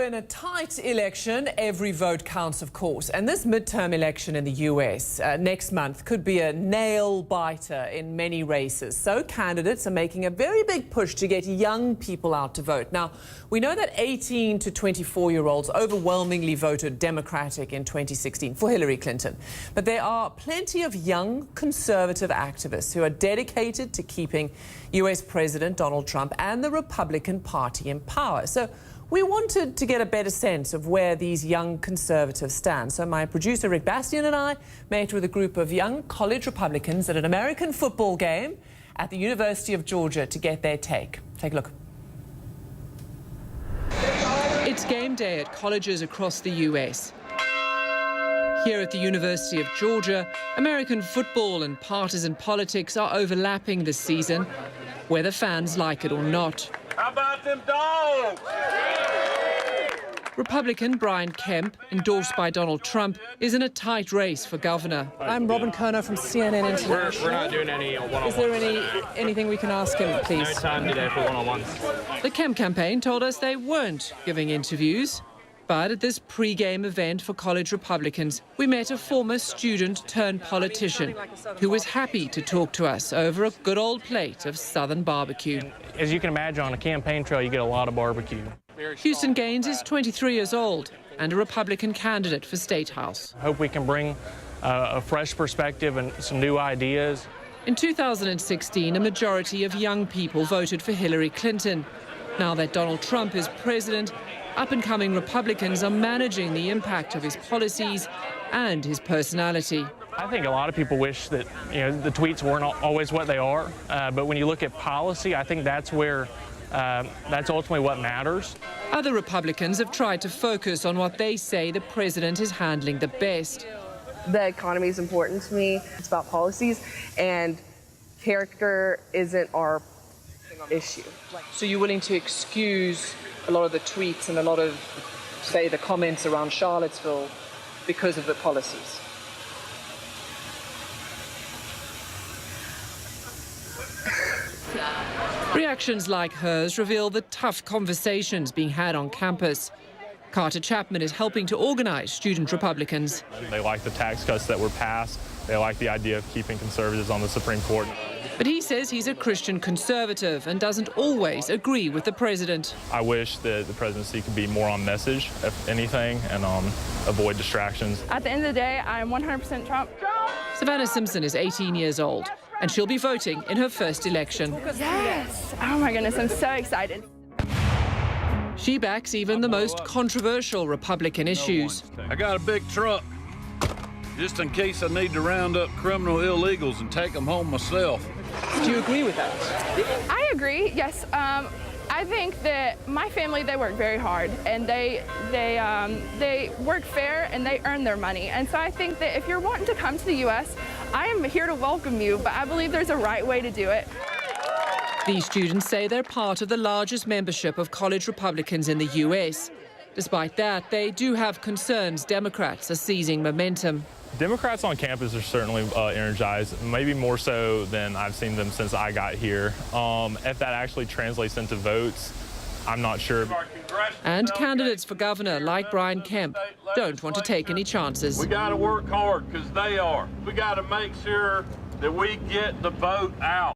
in a tight election, every vote counts, of course. And this midterm election in the US next month could be a nail-biter in many races. So candidates are making a very big push to get young people out to vote. Now, we know that 18 to 24-year-olds overwhelmingly voted Democratic in 2016 for Hillary Clinton. But there are plenty of young conservative activists who are dedicated to keeping US President Donald Trump and the Republican Party in power. So we wanted to get a better sense of where these young conservatives stand. So my producer Rick Bastian and I met with a group of young college Republicans at an American football game at the University of Georgia to get their take. Take a look. It's game day at colleges across the US. Here at the University of Georgia, American football and partisan politics are overlapping this season, whether fans like it or not. How about them dogs? Republican Brian Kemp, endorsed by Donald Trump, is in a tight race for governor. I'm Robin Kerner from CNN International. We're not doing any one-on-ones. Is there anything we can ask him, please? No time today for one-on-ones. The Kemp campaign told us they weren't giving interviews. But at this pre-game event for college Republicans, we met a former student-turned-politician who was happy to talk to us over a good old plate of Southern barbecue. As you can imagine, on a campaign trail, you get a lot of barbecue. Houston Gaines is 23 years old and a Republican candidate for State House. I hope we can bring a fresh perspective and some new ideas. In 2016, a majority of young people voted for Hillary Clinton. Now that Donald Trump is president, up-and-coming Republicans are managing the impact of his policies and his personality. I think a lot of people wish that the tweets weren't always what they are, but when you look at policy, I think that's where that's ultimately what matters. Other Republicans have tried to focus on what they say the president is handling the best. The economy is important to me. It's about policies, and character isn't our issue. So you're willing to excuse a lot of the tweets and a lot of, say, the comments around Charlottesville because of the policies? Reactions like hers reveal the tough conversations being had on campus. Carter Chapman is helping to organize student Republicans. They like the tax cuts that were passed. They like the idea of keeping conservatives on the Supreme Court. But he says he's a Christian conservative and doesn't always agree with the president. I wish that the presidency could be more on message, if anything, and avoid distractions. At the end of the day, I'm 100% Trump. Savannah Simpson is 18 years old, and she'll be voting in her first election. Yes! Oh my goodness, I'm so excited. She backs even the most controversial Republican issues. I got a big truck, just in case I need to round up criminal illegals and take them home myself. Do you agree with that? I agree, yes. I think that my family, they work very hard, and they work fair, and they earn their money. And so I think that if you're wanting to come to the U.S., I am here to welcome you, but I believe there's a right way to do it. These students say they're part of the largest membership of college Republicans in the U.S. Despite that, they do have concerns Democrats are seizing momentum. Democrats on campus are certainly energized, maybe more so than I've seen them since I got here. If that actually translates into votes, I'm not sure. And candidates for governor, like Brian Kemp, don't want to take any chances. We got to work hard because they are. We got to make sure that we get the vote out.